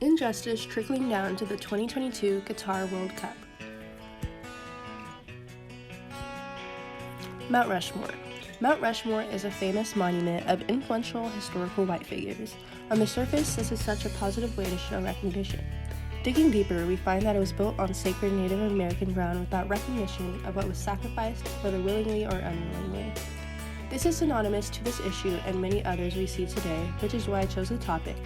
Injustice trickling down to the 2022 Qatar World Cup. Mount Rushmore. Mount Rushmore is a famous monument of influential historical white figures. On the surface, this is such a positive way to show recognition. Digging deeper, we find that it was built on sacred Native American ground without recognition of what was sacrificed, whether willingly or unwillingly. This is synonymous to this issue and many others we see today, which is why I chose the topic,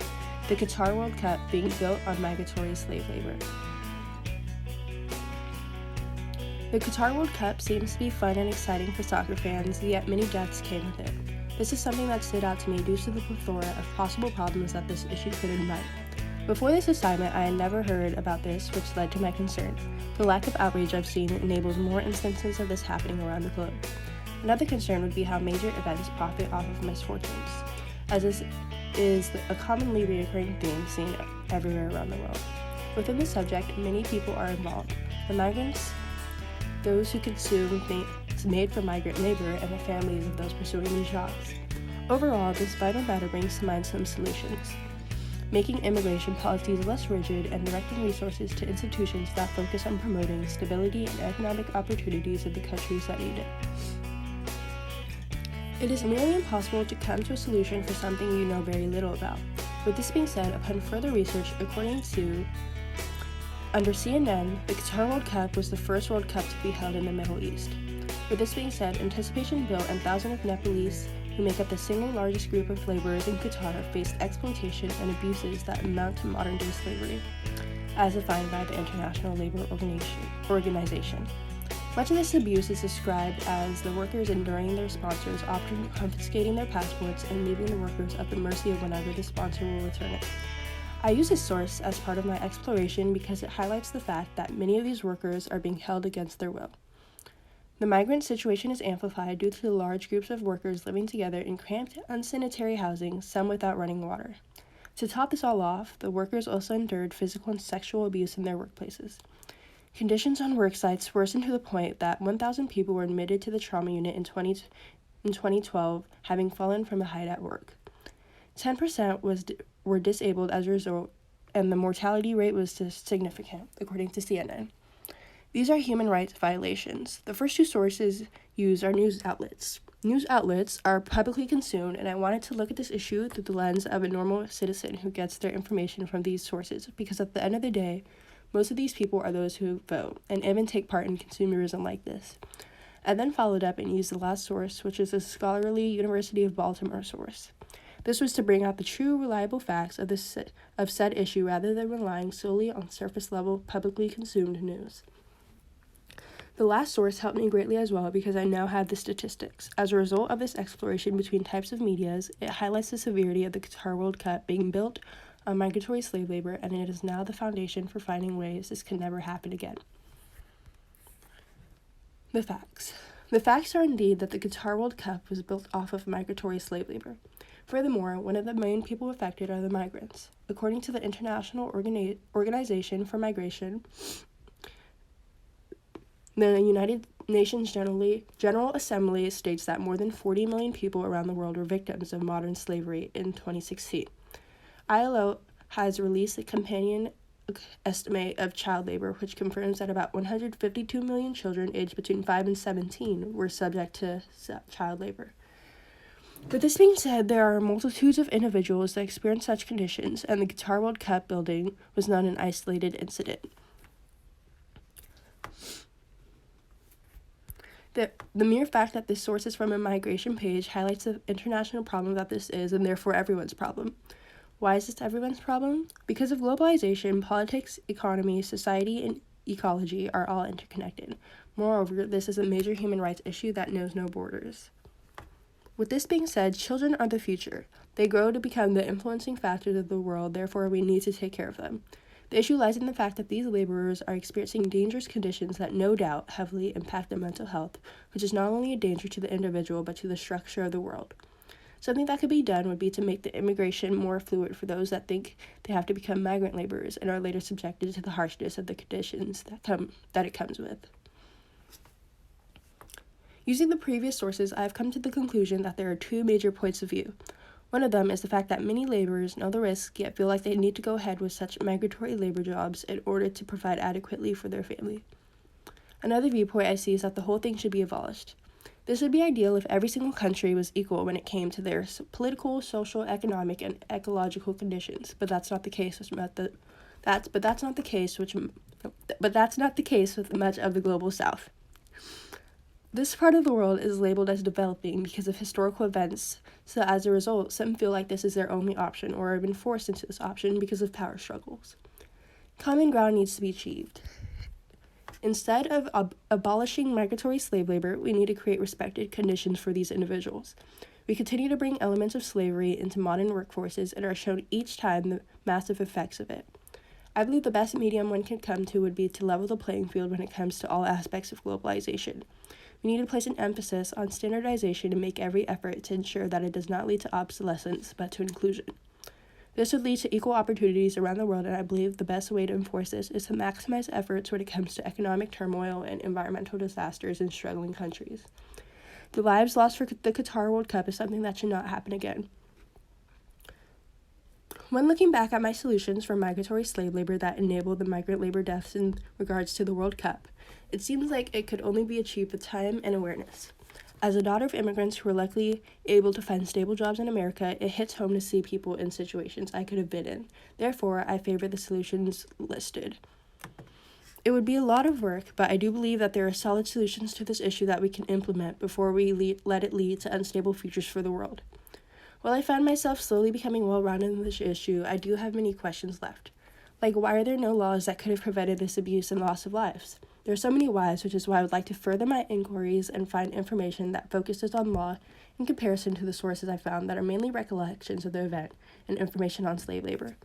the Qatar World Cup being built on migratory slave labor. The Qatar World Cup seems to be fun and exciting for soccer fans, yet many deaths came with it. This is something that stood out to me due to the plethora of possible problems that this issue could invite. Before this assignment, I had never heard about this, which led to my concern. The lack of outrage I've seen enables more instances of this happening around the globe. Another concern would be how major events profit off of misfortunes, as this is a commonly recurring theme seen everywhere around the world. Within the subject, many people are involved. The migrants, those who consume things made from migrant labor, and the families of those pursuing these jobs. Overall, this vital matter brings to mind some solutions, making immigration policies less rigid and directing resources to institutions that focus on promoting stability and economic opportunities in the countries that need it. It is nearly impossible to come to a solution for something you know very little about. With this being said, upon further research, under CNN, the Qatar World Cup was the first World Cup to be held in the Middle East. With this being said, anticipation built and thousands of Nepalese, who make up the single largest group of laborers in Qatar, faced exploitation and abuses that amount to modern-day slavery, as defined by the International Labor Organization. Much of this abuse is described as the workers enduring their sponsors, often confiscating their passports and leaving the workers at the mercy of whenever the sponsor will return it. I use this source as part of my exploration because it highlights the fact that many of these workers are being held against their will. The migrant situation is amplified due to the large groups of workers living together in cramped, unsanitary housing, some without running water. To top this all off, the workers also endured physical and sexual abuse in their workplaces. Conditions on work sites worsened to the point that 1,000 people were admitted to the trauma unit in 2012, having fallen from a height at work. 10% were disabled as a result, and the mortality rate was significant, according to CNN. These are human rights violations. The first two sources used are news outlets. News outlets are publicly consumed, and I wanted to look at this issue through the lens of a normal citizen who gets their information from these sources, because at the end of the day, most of these people are those who vote and even take part in consumerism like this. I then followed up and used the last source, which is a scholarly University of Baltimore source. This was to bring out the true, reliable facts of said issue rather than relying solely on surface-level, publicly consumed news. The last source helped me greatly as well because I now have the statistics. As a result of this exploration between types of medias, it highlights the severity of the Qatar World Cup being built on migratory slave labor, and it is now the foundation for finding ways this can never happen again. The facts. The facts are indeed that the Qatar World Cup was built off of migratory slave labor. Furthermore, one of the main people affected are the migrants. According to the International Organization for Migration, the United Nations General Assembly states that more than 40 million people around the world were victims of modern slavery in 2016. ILO has released a companion estimate of child labor, which confirms that about 152 million children aged between 5 and 17 were subject to child labor. With this being said, there are multitudes of individuals that experience such conditions, and the Qatar World Cup building was not an isolated incident. The mere fact that this source is from a migration page highlights the international problem that this is, and therefore everyone's problem. Why is this everyone's problem? Because of globalization, politics, economy, society, and ecology are all interconnected. Moreover, this is a major human rights issue that knows no borders. With this being said, children are the future. They grow to become the influencing factors of the world, therefore we need to take care of them. The issue lies in the fact that these laborers are experiencing dangerous conditions that no doubt heavily impact their mental health, which is not only a danger to the individual but to the structure of the world. Something that could be done would be to make the immigration more fluid for those that think they have to become migrant laborers and are later subjected to the harshness of the conditions that it comes with. Using the previous sources, I have come to the conclusion that there are two major points of view. One of them is the fact that many laborers know the risks, yet feel like they need to go ahead with such migratory labor jobs in order to provide adequately for their family. Another viewpoint I see is that the whole thing should be abolished. This would be ideal if every single country was equal when it came to their political, social, economic, and ecological conditions, but that's not the case with that's not the case with much of the global South. This part of the world is labeled as developing because of historical events, so as a result, some feel like this is their only option or have been forced into this option because of power struggles. Common ground needs to be achieved. Instead of abolishing migratory slave labor, we need to create respected conditions for these individuals. We continue to bring elements of slavery into modern workforces and are shown each time the massive effects of it. I believe the best medium one can come to would be to level the playing field when it comes to all aspects of globalization. We need to place an emphasis on standardization and make every effort to ensure that it does not lead to obsolescence, but to inclusion. This would lead to equal opportunities around the world, and I believe the best way to enforce this is to maximize efforts when it comes to economic turmoil and environmental disasters in struggling countries. The lives lost for the Qatar World Cup is something that should not happen again. When looking back at my solutions for migratory slave labor that enabled the migrant labor deaths in regards to the World Cup, it seems like it could only be achieved with time and awareness. As a daughter of immigrants who were luckily able to find stable jobs in America, it hits home to see people in situations I could have been in. Therefore, I favor the solutions listed. It would be a lot of work, but I do believe that there are solid solutions to this issue that we can implement before we let it lead to unstable futures for the world. While I find myself slowly becoming well-rounded in this issue, I do have many questions left. Like, why are there no laws that could have prevented this abuse and loss of lives? There are so many whys, which is why I would like to further my inquiries and find information that focuses on law in comparison to the sources I found that are mainly recollections of the event and information on slave labor.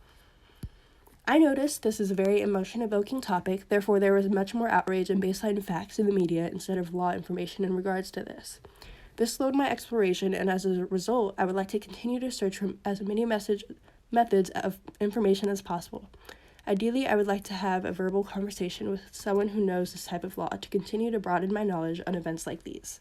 I noticed this is a very emotion-evoking topic, therefore there was much more outrage and baseline facts in the media instead of law information in regards to this. This slowed my exploration, and as a result, I would like to continue to search for as many methods of information as possible. Ideally, I would like to have a verbal conversation with someone who knows this type of law to continue to broaden my knowledge on events like these.